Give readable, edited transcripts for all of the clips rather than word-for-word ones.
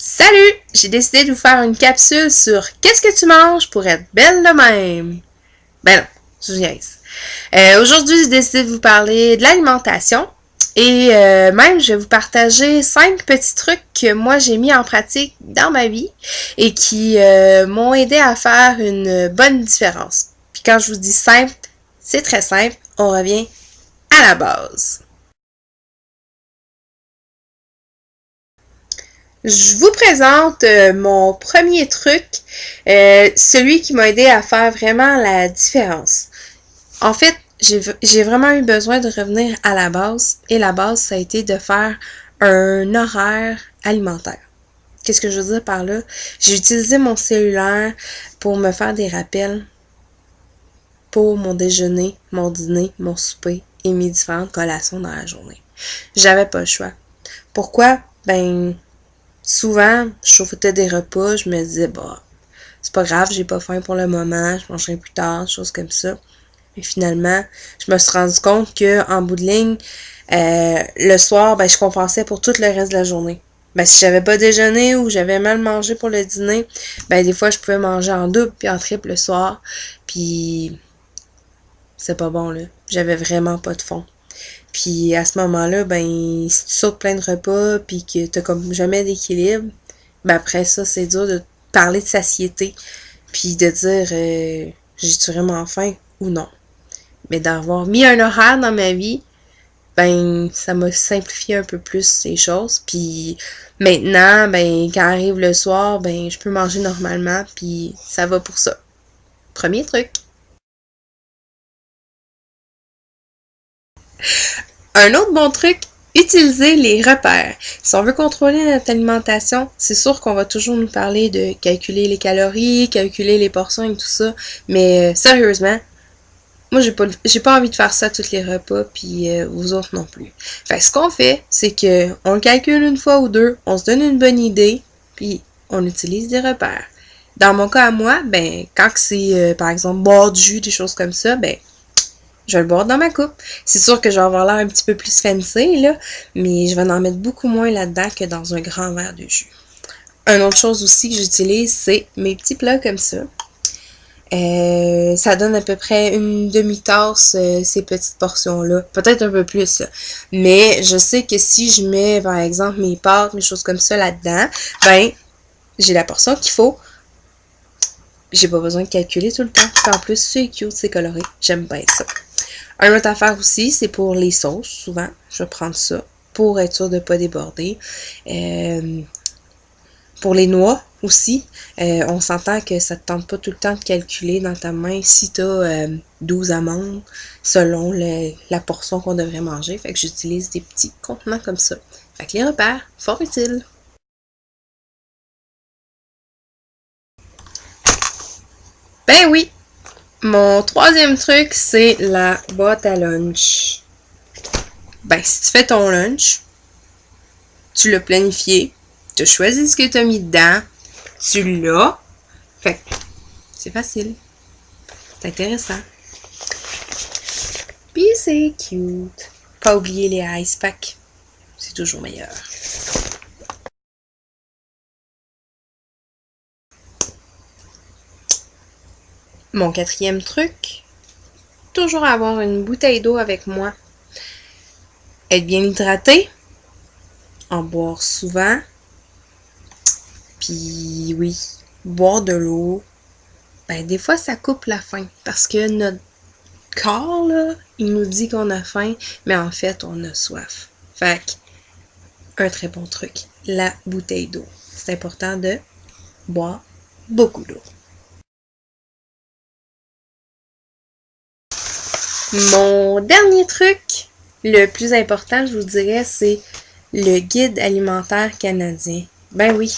Salut! J'ai décidé de vous faire une capsule sur qu'est-ce que tu manges pour être belle de même. Ben non, je niaise. Aujourd'hui, j'ai décidé de vous parler de l'alimentation et même je vais vous partager 5 petits trucs que moi j'ai mis en pratique dans ma vie et qui m'ont aidé à faire une bonne différence. Puis quand je vous dis simple, c'est très simple, on revient à la base. Je vous présente mon premier truc, celui qui m'a aidé à faire vraiment la différence. En fait, j'ai vraiment eu besoin de revenir à la base, et la base, ça a été de faire un horaire alimentaire. Qu'est-ce que je veux dire par là? J'ai utilisé mon cellulaire pour me faire des rappels pour mon déjeuner, mon dîner, mon souper et mes différentes collations dans la journée. J'avais pas le choix. Pourquoi? Ben, souvent, je sautais des repas, je me disais, bah, c'est pas grave, j'ai pas faim pour le moment, je mangerai plus tard, choses comme ça. Et finalement, je me suis rendu compte que en bout de ligne, le soir, ben, je compensais pour tout le reste de la journée. Ben, si j'avais pas déjeuné ou j'avais mal mangé pour le dîner, ben, des fois, je pouvais manger en double puis en triple le soir. Puis, c'est pas bon, là. J'avais vraiment pas de fond. Puis à ce moment-là, ben, si tu sautes plein de repas puis que t'as comme jamais d'équilibre, ben après ça, c'est dur de parler de satiété puis de dire j'ai-tu vraiment faim ou non. Mais d'avoir mis un horaire dans ma vie, ben ça m'a simplifié un peu plus les choses. Puis maintenant, ben quand arrive le soir, ben je peux manger normalement puis ça va pour ça. Premier truc. Un autre bon truc, utiliser les repères. Si on veut contrôler notre alimentation, c'est sûr qu'on va toujours nous parler de calculer les calories, calculer les portions et tout ça, mais sérieusement, moi j'ai pas envie de faire ça tous les repas, puis vous autres non plus. Fait que ce qu'on fait, c'est que on le calcule une fois ou deux, on se donne une bonne idée, puis on utilise des repères. Dans mon cas à moi, ben quand c'est par exemple boire du jus, des choses comme ça, ben je vais le boire dans ma coupe. C'est sûr que je vais avoir l'air un petit peu plus fancy, là, mais je vais en mettre beaucoup moins là-dedans que dans un grand verre de jus. Une autre chose aussi que j'utilise, c'est mes petits plats comme ça. Ça donne à peu près une demi-tasse, ces petites portions-là. Peut-être un peu plus, là. Mais je sais que si je mets, par exemple, mes pâtes, mes choses comme ça là-dedans, ben, j'ai la portion qu'il faut. J'ai pas besoin de calculer tout le temps. Puis en plus, c'est cute, c'est coloré. J'aime bien ça. Une autre affaire aussi, c'est pour les sauces, souvent. Je vais prendre ça pour être sûr de ne pas déborder. Pour les noix aussi, on s'entend que ça ne te tente pas tout le temps de calculer dans ta main si tu as 12 amandes selon la portion qu'on devrait manger. Fait que j'utilise des petits contenants comme ça. Fait que les repères, fort utiles. Ben oui! Mon troisième truc, c'est la boîte à lunch. Ben, si tu fais ton lunch, tu l'as planifié, tu as choisi ce que tu as mis dedans, tu l'as. Fait que c'est facile. C'est intéressant. Puis c'est cute. Pas oublier les ice packs. C'est toujours meilleur. Mon quatrième truc, toujours avoir une bouteille d'eau avec moi. Être bien hydraté, en boire souvent, puis oui, boire de l'eau, ben des fois ça coupe la faim parce que notre corps, là, il nous dit qu'on a faim, mais en fait on a soif. Fait que, un très bon truc, la bouteille d'eau. C'est important de boire beaucoup d'eau. Mon dernier truc, le plus important, je vous dirais, c'est le guide alimentaire canadien. Ben oui,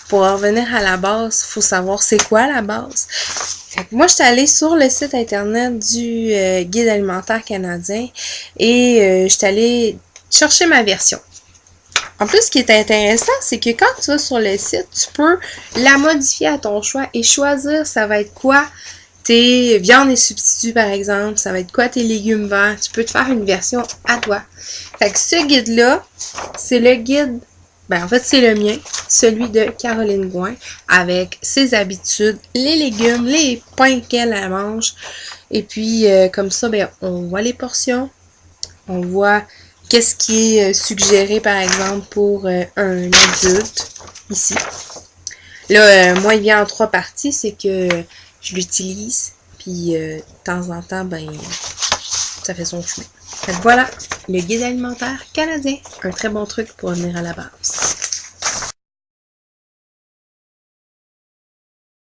pour en revenir à la base, il faut savoir c'est quoi la base. Fait que moi, je suis allée sur le site internet du guide alimentaire canadien et je suis allée chercher ma version. En plus, ce qui est intéressant, c'est que quand tu vas sur le site, tu peux la modifier à ton choix et choisir ça va être quoi tes viandes et substituts, par exemple, ça va être quoi tes légumes verts. Tu peux te faire une version à toi. Fait que ce guide-là, c'est le guide, ben en fait c'est le mien, celui de Caroline Gouin, avec ses habitudes, les légumes, les pains qu'elle mange. Et puis, comme ça, ben, on voit les portions, on voit qu'est-ce qui est suggéré, par exemple, pour un adulte, ici. Là, moi, il vient en 3 parties, c'est que je l'utilise, puis de temps en temps, ben, ça fait son chemin. Fait que voilà, le guide alimentaire canadien, un très bon truc pour revenir à la base.